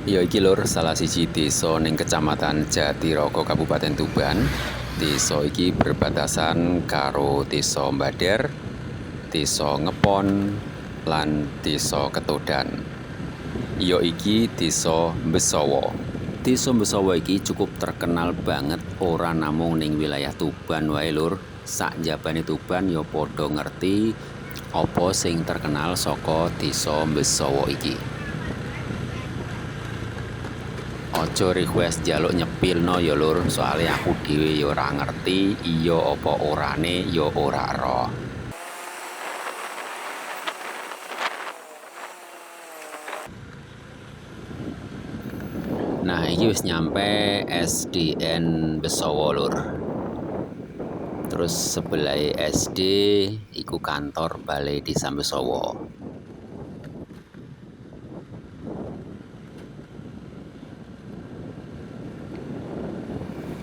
Ya iki lur salah siji desa ning Kecamatan Jatirogo Kabupaten Tuban. Desa iki berbatasan karo Desa Mbader, Desa Ngepon, lan Desa Ketodan. Ya iki Desa Mbesawa. Desa Mbesawa iki cukup terkenal banget ora namung ning wilayah Tuban wae lur. Sak njabane Tuban ya padha ngerti apa sing terkenal saka Desa Mbesawa iki. Aja request njaluk nyepilno ya lur, soale aku dhewe ya ora ngerti iya apa orane ya ora roh. Nah, iki wis nyampe SDN Besawa lur. Terus sebelah SD iku kantor Balai Desa Besawa.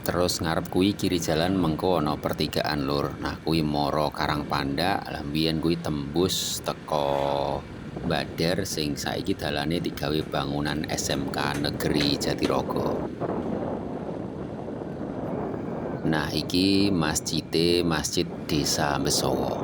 Terus ngarep kuwi kiri jalan mengko ana pertigaan lur. Nah, kuwi Moro Karangpandak, lah mbiyen kuwi tembus teko Mbader sing saiki dalane digawe bangunan SMK Negeri Jatirogo. Nah, iki masjide Masjid Desa Besawa.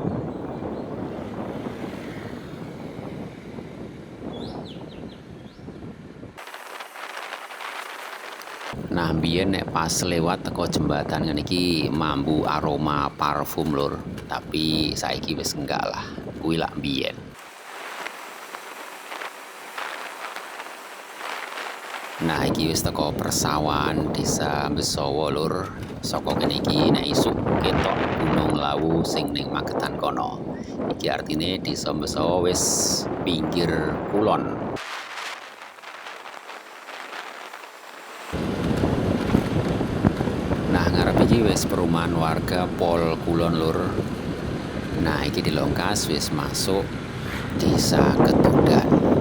Nah, mbiyen nek pas lewat teko jembatan ngene iki mambu aroma parfum lur, tapi saiki wis enggak lah. Kuwi lak mbiyen. Nah, iki wis teko persawahan Desa Besawa lur. Saka kene iki nek isuk ketok Gunung Lawu sing ning Magetan kono. Iki artine Desa Besawa wis pinggir kulon. Nah, ngarep iki wis perumahan warga Pol Kulon lur. Nah, iki dilongkas wis masuk Desa Ketodan.